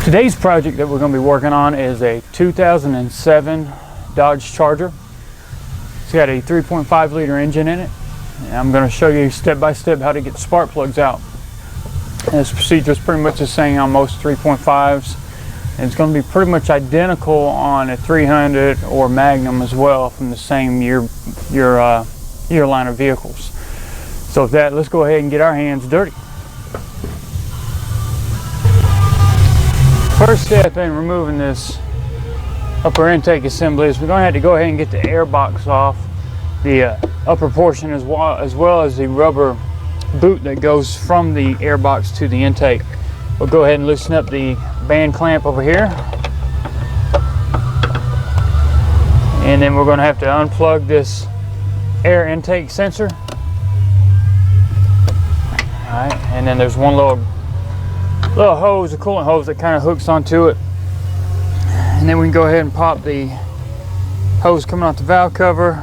Today's project that we're going to be working on is a 2007 Dodge Charger. It's got a 3.5 liter engine in it, and I'm going to show you step by step how to get the spark plugs out. And this procedure is pretty much the same on most 3.5s, and it's going to be pretty much identical on a 300 or Magnum as well, from the same year line of vehicles. So with that, let's go ahead and get our hands dirty. First step in removing this upper intake assembly is we're going to have to go ahead and get the air box off the upper portion, as well as the rubber boot that goes from the air box to the intake. We'll go ahead and loosen up the band clamp over here, and then we're going to have to unplug this air intake sensor. Alright, and then there's one little hose, a coolant hose that kind of hooks onto it, and then we can go ahead and pop the hose coming off the valve cover,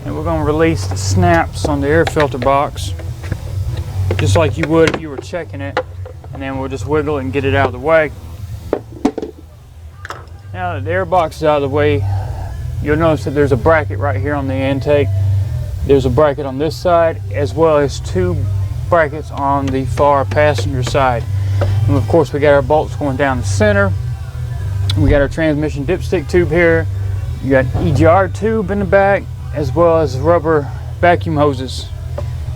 and we're going to release the snaps on the air filter box just like you would if you were checking it, and then we'll just wiggle it and get it out of the way. Now that the air box is out of the way, you'll notice that there's a bracket right here on the intake. There's a bracket on this side, as well as two brackets on the far passenger side. And of course, we got our bolts going down the center. We got our transmission dipstick tube here. You got EGR tube in the back, as well as rubber vacuum hoses,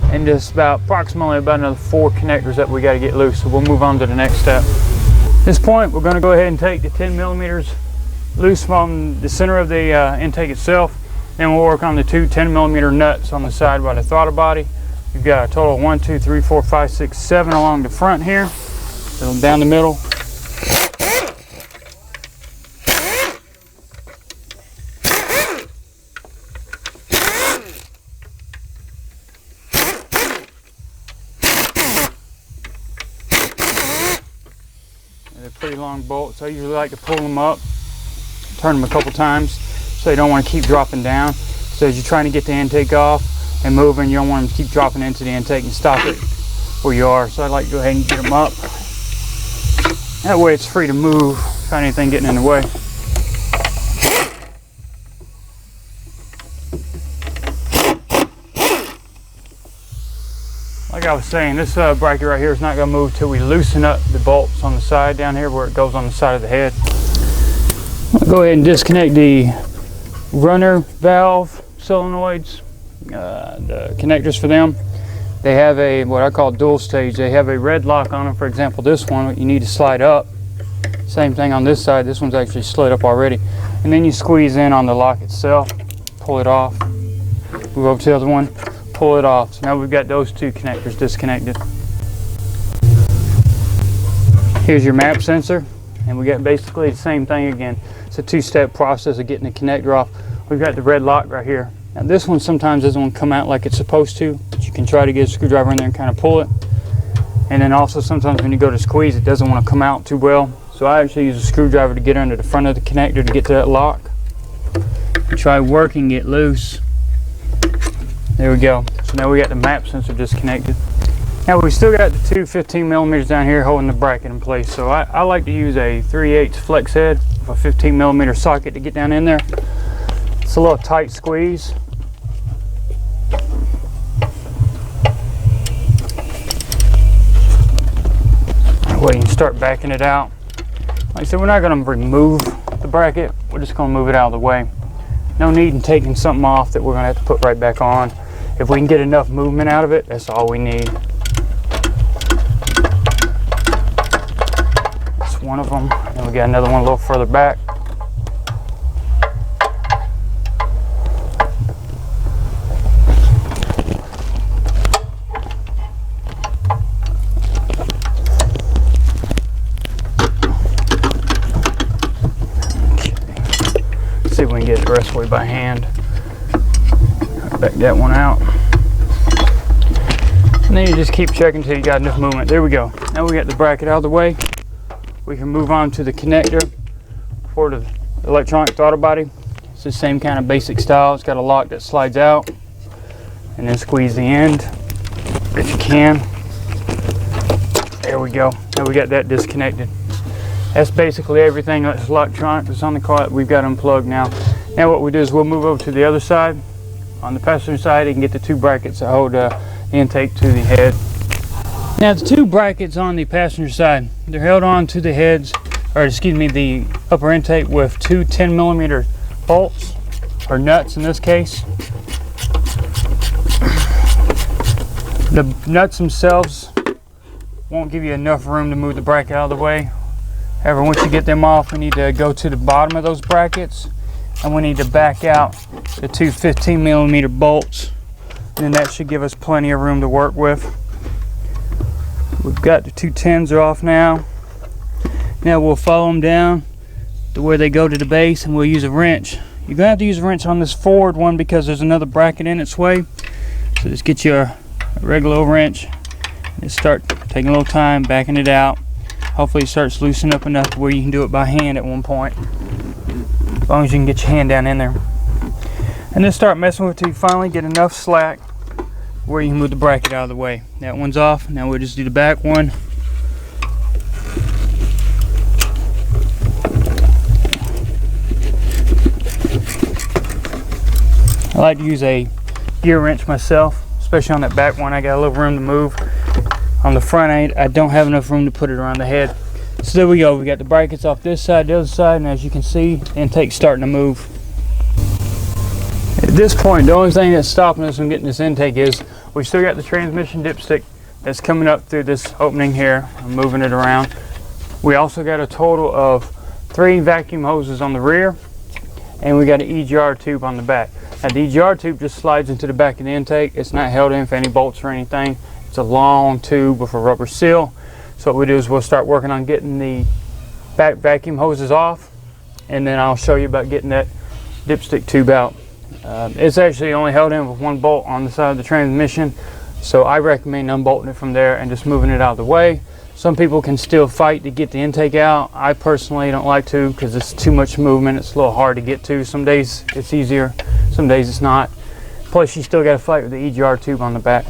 and just approximately about another 4 connectors that we got to get loose. So we'll move on to the next step. At this point, we're going to go ahead and take the 10 millimeters loose from the center of the intake itself. Then we'll work on the two 10 millimeter nuts on the side by the throttle body. You've got a total of 1, 2, 3, 4, 5, 6, 7 along the front here. So down the middle. They're pretty long bolts. I usually like to pull them up, turn them a couple times, so you don't want to keep dropping down. So as you're trying to get the intake off and moving, you don't want them to keep dropping into the intake and stop it where you are. So I like to go ahead and get them up. That way it's free to move without anything getting in the way. Like I was saying, this bracket right here is not going to move till we loosen up the bolts on the side down here where it goes on the side of the head. I'll go ahead and disconnect the runner valve solenoids, the connectors for them. They have a what I call dual stage. They have a red lock on them. For example, this one you need to slide up. Same thing on this side. This one's actually slid up already. And then you squeeze in on the lock itself, pull it off. Move over to the other one, pull it off. So now we've got those two connectors disconnected. Here's your map sensor, and we got basically the same thing again. It's a two-step process of getting the connector off. We've got the red lock right here. Now this one sometimes doesn't want to come out like it's supposed to, but you can try to get a screwdriver in there and kind of pull it. And then also sometimes when you go to squeeze, it doesn't want to come out too well. So I actually use a screwdriver to get under the front of the connector to get to that lock. And try working it loose. There we go. So now we got the map sensor disconnected. Now we still got the two 15 millimeters down here holding the bracket in place. So I like to use a 3/8 flex head with a 15 millimeter socket to get down in there. It's a little tight squeeze. That way you can start backing it out. Like I said, we're not going to remove the bracket. We're just going to move it out of the way. No need in taking something off that we're going to have to put right back on. If we can get enough movement out of it, that's all we need. That's one of them. And we got another one a little further back. See if we can get it the rest of the way by hand. Back that one out. And then you just keep checking until you got enough movement. There we go. Now we got the bracket out of the way. We can move on to the connector for the electronic throttle body. It's the same kind of basic style. It's got a lock that slides out, and then squeeze the end if you can. There we go. Now we got that disconnected. That's basically everything that's electronic that's on the car that we've got unplugged now. Now what we do is we'll move over to the other side. On the passenger side, you can get the 2 brackets that hold the intake to the head. Now the 2 brackets on the passenger side, they're held on to the heads, or excuse me, the upper intake with 2 10mm bolts, or nuts in this case. The nuts themselves won't give you enough room to move the bracket out of the way. However, once you get them off, we need to go to the bottom of those brackets, and we need to back out the 2 15mm bolts, and then that should give us plenty of room to work with. We've got the 2 10s are off now. Now we'll follow them down to where they go to the base, and we'll use a wrench. You're gonna have to use a wrench on this forward one because there's another bracket in its way. So just get you a regular old wrench and start taking a little time backing it out. Hopefully it starts loosening up enough where you can do it by hand at one point, as long as you can get your hand down in there. And then start messing with it till you finally get enough slack where you can move the bracket out of the way. That one's off. Now we'll just do the back one. I like to use a gear wrench myself, especially on that back one. I got a little room to move. On the front I don't have enough room to put it around the head. So there we go. We got the brackets off this side, the other side, and as you can see, the intake's starting to move. At this point, the only thing that's stopping us from getting this intake is we still got the transmission dipstick that's coming up through this opening here. I'm moving it around. We also got a total of 3 vacuum hoses on the rear, and we got an EGR tube on the back. Now the EGR tube just slides into the back of the intake. It's not held in for any bolts or anything. It's a long tube with a rubber seal. So what we do is we'll start working on getting the back vacuum hoses off, and then I'll show you about getting that dipstick tube out. It's actually only held in with 1 bolt on the side of the transmission, so I recommend unbolting it from there and just moving it out of the way. Some people can still fight to get the intake out. I personally don't like to because it's too much movement. It's a little hard to get to. Some days it's easier, some days it's not. Plus you still got to fight with the EGR tube on the back.